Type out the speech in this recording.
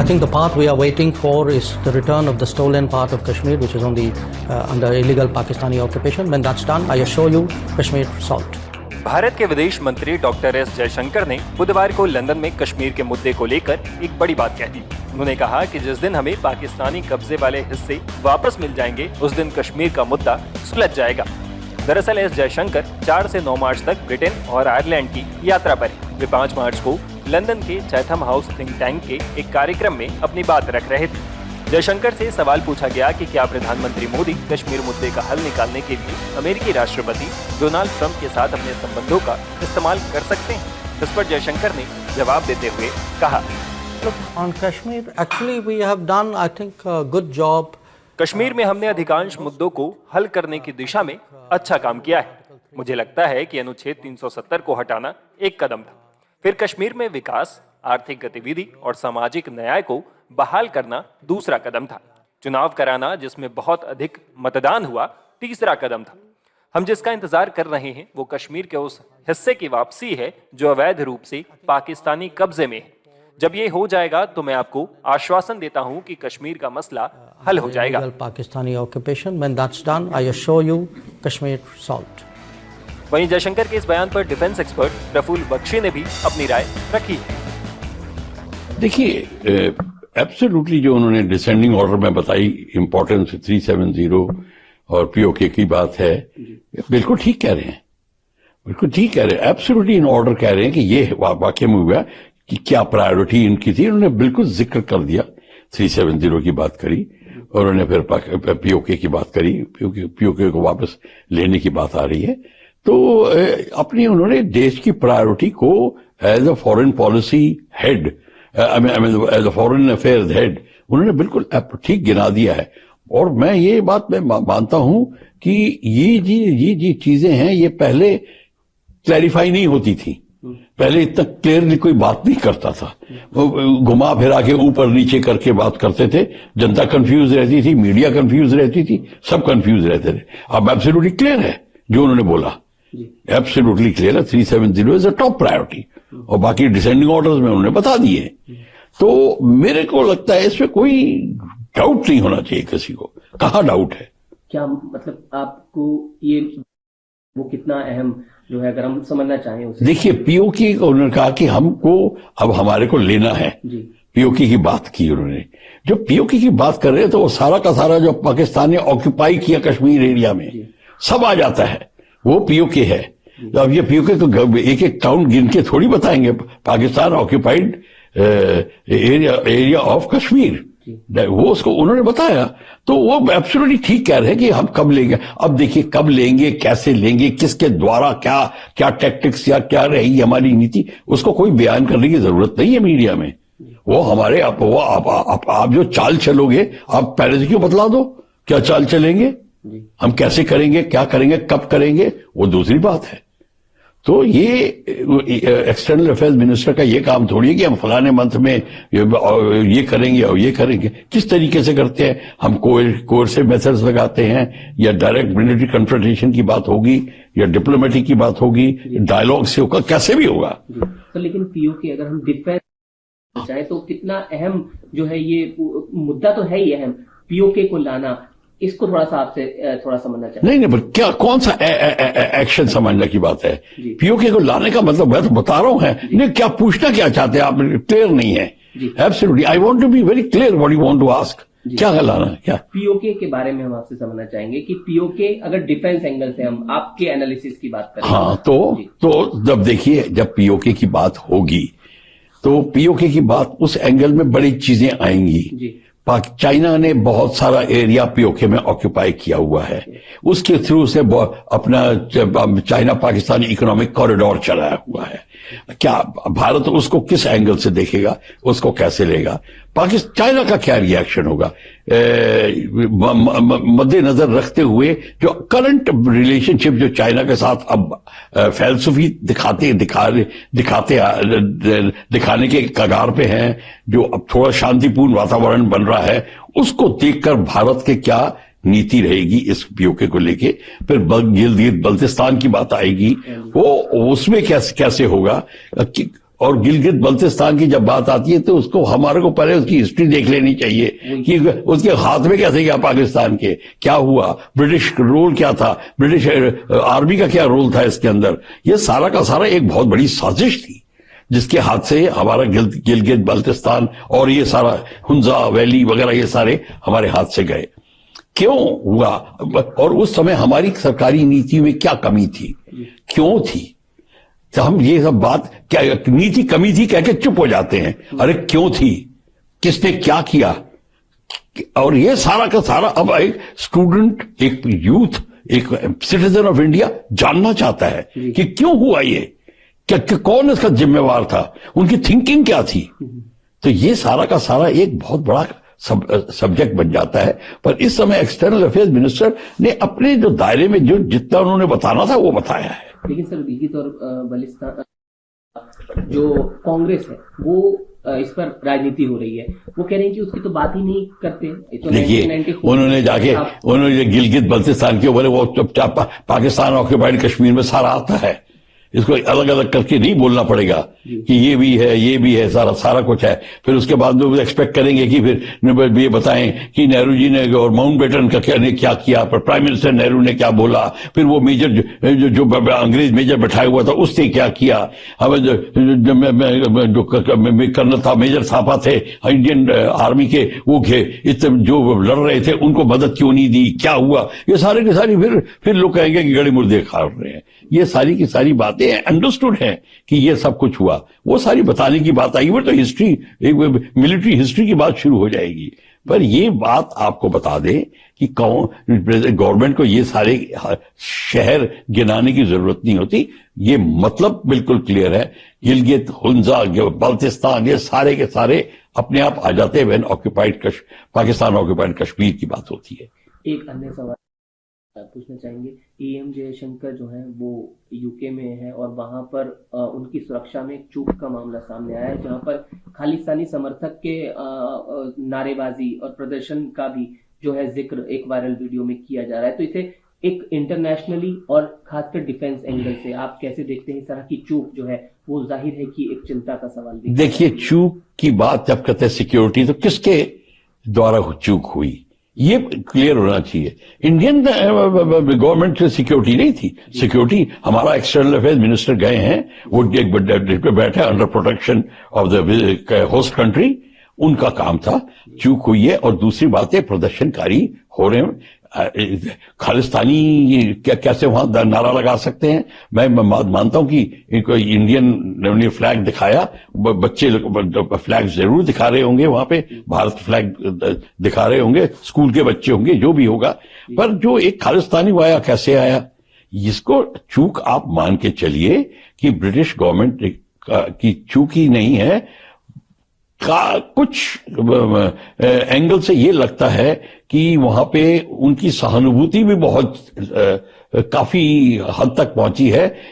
I think the path we are waiting for is the return of the stolen part of Kashmir, which is on the under illegal Pakistani occupation. When that's done, I assure you, Kashmir solved. Bharat के विदेश मंत्री doctor S Jaishankar ने बुधवार को London में कश्मीर के मुद्दे को लेकर एक बड़ी बात कह दी। उन्होंने कहा कि जिस दिन हमें पाकिस्तानी कब्जे वाले हिस्से वापस मिल जाएंगे, उस दिन कश्मीर का मुद्दा सुलझ जाएगा। दरअसल एस जयशंकर 4 से 9 मार्च तक ब्रिटेन और आयरलैंड की यात्रा पर हैं। वे 5 मार्च को लंदन के चैथम हाउस थिंक टैंक के एक कार्यक्रम में अपनी बात रख रहे थे। जयशंकर से सवाल पूछा गया कि क्या प्रधानमंत्री मोदी कश्मीर मुद्दे का हल निकालने के लिए अमेरिकी राष्ट्रपति डोनाल्ड ट्रंप के साथ अपने संबंधों का इस्तेमाल कर सकते हैं। इस पर जयशंकर ने जवाब देते हुए कहा, On Kashmir, actually we have done, I think, a good job. Kashmir में हमने अधिकांश मुद्दों को हल करने की दिशा में अच्छा काम किया है। मुझे लगता है कि अनुच्छेद 370 को हटाना एक कदम था। फिर कश्मीर में विकास, आर्थिक गतिविधि और सामाजिक न्याय को बहाल करना दूसरा कदम था। चुनाव कराना, जिसमें बहुत अधिक मतदान हुआ, तीसरा कदम था। हम जिसका इंतजार कर रहे हैं वो कश्मीर के उस हिस्से की वापसी है जो अवैध रूप से पाकिस्तानी कब्जे में है। जब ये हो जाएगा तो मैं आपको आश्वासन देता हूं कि कश्मीर का मसला हल हो जाएगा। Pakistani occupation, when that's done, I assure you, Kashmir solved. वहीं जयशंकर के इस बयान पर डिफेंस एक्सपर्ट प्रफुल्ल बख्शी ने भी अपनी राय रखी है। देखिए, एब्सोल्युटली जो उन्होंने डिसेंडिंग ऑर्डर में बताई इंपॉर्टेंस 370 और पीओके की बात है, बिल्कुल ठीक कह रहे हैं, बिल्कुल ठीक कह रहे हैं। एब्सोल्युटली इन ऑर्डर कह रहे हैं कि ये वाकई में हुआ कि क्या प्रायोरिटी इनकी थी। उन्होंने बिल्कुल जिक्र कर दिया, 370 की बात करी और उन्होंने फिर पीओके की बात करी, पीओके को वापस लेने की बात आ रही है। तो अपनी उन्होंने देश की प्रायोरिटी को as a foreign policy head, as a foreign affairs head, उन्होंने बिल्कुल ठीक गिना दिया है। और मैं ये बात मैं मानता हूं कि ये चीजें हैं, ये पहले क्लैरिफाई नहीं होती थी। पहले इतना क्लियरली कोई बात नहीं करता था, घुमा फिरा के ऊपर नीचे करके बात करते थे। जनता कंफ्यूज रहती थी, मीडिया कंफ्यूज रहती थी, सब कंफ्यूज रहते थे। अब एब्सोल्युटली क्लियर है जो उन्होंने बोला, एब्सोल्युटली क्लियर है। 370 इज अ टॉप प्रायोरिटी और बाकी डिसेंडिंग ऑर्डर्स में उन्होंने बता दिए। तो मेरे को लगता है इसमें कोई डाउट नहीं होना चाहिए किसी को। कहाँ डाउट है? क्या मतलब आपको ये वो कितना अहम जो है, अगर हम समझना चाहें उसे? देखिए, पीओके को उन्होंने कहा कि हमको अब हमारे को लेना है। पीओके की बात की उन्होंने। जो पीओके की बात कर रहे हैं तो वो सारा का सारा जो पाकिस्तान ने ऑक्यूपाई किया कश्मीर एरिया में, सब आ जाता है, वो पीओके है। तो अब ये पीओके तो एक एक टाउन गिन के थोड़ी बताएंगे। Pakistan occupied area of Kashmir, वो उसको उन्होंने बताया। तो वो एब्सोल्युटली ठीक कह रहे हैं कि हम कब लेंगे। अब देखिए, कब लेंगे, कैसे लेंगे, किसके द्वारा, क्या टैक्टिक्स या क्या रहेगी हमारी नीति, उसको कोई बयान करने की जरूरत नहीं है मीडिया में। वो हमारे आप जो चाल चलोगे, आप पहले से क्यों बतला दो क्या चाल चलेंगे, हम कैसे करेंगे, क्या करेंगे, कब करेंगे, वो दूसरी बात है। तो ये एक्सटर्नल अफेयर्स मिनिस्टर का ये काम थोड़ी है कि हम फलाने मंथ में ये करेंगे और ये करेंगे। किस तरीके से करते हैं, हम कोर्सिव मेथड्स लगाते हैं या डायरेक्ट मिलिट्री कन्फ्रंटेशन की बात होगी या डिप्लोमेटिक की बात होगी, डायलॉग से होगा, कैसे भी होगा। तो लेकिन पीओके अगर हम डिफेंस चाहे तो कितना अहम जो है, ये मुद्दा तो है ही अहम, पीओके को लाना, इसको थोड़ा सा आपसे थोड़ा समझना चाहिए। नहीं, पर क्या कौन सा एक्शन समझने की बात है? पीओके को लाने का मतलब मैं तो बता रहा हूं है। नहीं, क्या पूछना क्या चाहते हैं आप, क्लियर नहीं है। Absolutely, I want to be very clear what you want to ask. क्या लाना है, क्या पीओके के बारे में हम आपसे समझना चाहेंगे कि पीओके अगर डिफेंस एंगल से हम आपके एनालिसिस की बात करें। हाँ, तो जब देखिए, जब पीओके की बात होगी तो पीओके की बात उस एंगल में बड़ी चीजें आएंगी। चाइना ने बहुत सारा एरिया पीओके में ऑक्यूपाई किया हुआ है, उसके थ्रू से अपना चाइना पाकिस्तानी इकोनॉमिक कॉरिडोर चलाया हुआ है। क्या भारत उसको किस एंगल से देखेगा, उसको कैसे लेगा, चाइना का क्या रिएक्शन होगा, मद्देनजर रखते हुए जो करंट रिलेशनशिप जो चाइना के साथ अब फैलसूफी दिखाने के कगार पे हैं, जो अब थोड़ा शांतिपूर्ण वातावरण बन रहा है, उसको देखकर भारत के क्या नीति रहेगी इस पीओके को लेके। फिर गिलगित बल्तिस्तान की बात आएगी, वो उसमें कैसे होगा। और गिलगित बल्तिस्तान की जब बात आती है तो उसको हमारे को पहले उसकी हिस्ट्री देख लेनी चाहिए कि उसके हाथ में कैसे गया पाकिस्तान के, क्या हुआ, ब्रिटिश रोल क्या था, ब्रिटिश आर्मी का क्या रोल था इसके अंदर। ये सारा का सारा एक बहुत बड़ी साजिश थी जिसके हाथ से हमारा गिलगित बल्तिस्तान और ये सारा हुंजा वैली वगैरह ये सारे हमारे हाथ से गए। क्यों हुआ और उस समय हमारी सरकारी नीति में क्या कमी थी, क्यों थी? तो हम ये सब बात क्या नीति कमी थी कह के चुप हो जाते हैं। अरे क्यों थी, किसने क्या किया? और ये सारा का सारा अब एक स्टूडेंट, एक यूथ, एक सिटीजन ऑफ इंडिया जानना चाहता है कि क्यों हुआ ये, क्या कौन इसका जिम्मेवार था, उनकी थिंकिंग क्या थी। तो ये सारा का सारा एक बहुत बड़ा सब्जेक्ट बन जाता है। पर इस समय एक्सटर्नल अफेयर्स मिनिस्टर ने अपने जो दायरे में जो जितना उन्होंने बताना था वो बताया है। लेकिन सर गिलगित और बल्तिस्तान जो कांग्रेस है वो इस पर राजनीति हो रही है, वो कह रहे हैं कि उसकी तो बात ही नहीं करते। तो देखिए उन्होंने जाके उन्होंने गिलगित बल्तिस्तान के ऊपर वो चुपचाप पाकिस्तान ऑक्यूपाइड कश्मीर में सारा आता है, इसको अलग अलग करके नहीं बोलना पड़ेगा कि ये भी है ये भी है, सारा सारा कुछ है। फिर उसके बाद में एक्सपेक्ट करेंगे कि फिर ये बताएं कि नेहरू जी ने और माउंटबेटन का क्या किया, पर प्राइम मिनिस्टर नेहरू ने क्या बोला, फिर वो मेजर जो अंग्रेज मेजर बैठाया हुआ था उसने क्या किया, हमें जो कर्नल था, मेजर थापा थे इंडियन आर्मी के, वो जो लड़ रहे थे उनको मदद क्यों नहीं दी, क्या हुआ, ये सारे की सारी फिर लोग कहेंगे कि गड़े मुर्दे खा रहे हैं। ये सारी की सारी बातें अंडरस्टूड है कि ये सब कुछ हुआ, वो सारी बताने की बात आएगी, वो तो हिस्ट्री, एक मिलिट्री हिस्ट्री की बात शुरू हो जाएगी। पर ये बात आपको बता दें कि गवर्नमेंट को ये सारे शहर गिनाने की जरूरत नहीं होती, ये मतलब बिल्कुल क्लियर है। गिलगित, हुंजा, बल्तिस्तान ये सारे के सारे अपने आप आ जाते हैं when occupied Pakistan occupied Kashmir की बात होती है। एक अन्य सवाल पूछना चाहेंगे, EM जयशंकर जो है वो यूके में है और वहां पर उनकी सुरक्षा में एक चूक का मामला सामने आया है, जहां पर खालिस्तानी समर्थक के नारेबाजी और प्रदर्शन का भी जो है जिक्र एक वायरल वीडियो में किया जा रहा है। तो इसे एक इंटरनेशनली और खासकर डिफेंस एंगल से आप कैसे देखते हैं? इस तरह की चूक जो है वो जाहिर है कि एक चिंता का सवाल भी। देखिए चूक की बात जब करते हैं सिक्योरिटी, तो किसके द्वारा चूक हुई ये क्लियर होना चाहिए। इंडियन गवर्नमेंट से सिक्योरिटी नहीं थी, सिक्योरिटी हमारा एक्सटर्नल अफेयर्स मिनिस्टर गए हैं, वो एक पे बैठे under protection of the host country, उनका काम था। चूक हुई है। और दूसरी बात है प्रदर्शनकारी हो रहे हैं, खालिस्तानी कैसे वहां नारा लगा सकते हैं? मैं मानता हूं कि इंडियन ने फ्लैग दिखाया, बच्चे फ्लैग जरूर दिखा रहे होंगे, वहां पे भारत फ्लैग दिखा रहे होंगे, स्कूल के बच्चे होंगे, जो भी होगा, पर जो एक खालिस्तानी वाया कैसे आया, इसको चूक आप मान के चलिए कि ब्रिटिश गवर्नमेंट की चूक ही नहीं है, का कुछ एंगल से ये लगता है कि वहां पे उनकी सहानुभूति भी बहुत काफी हद तक पहुंची है।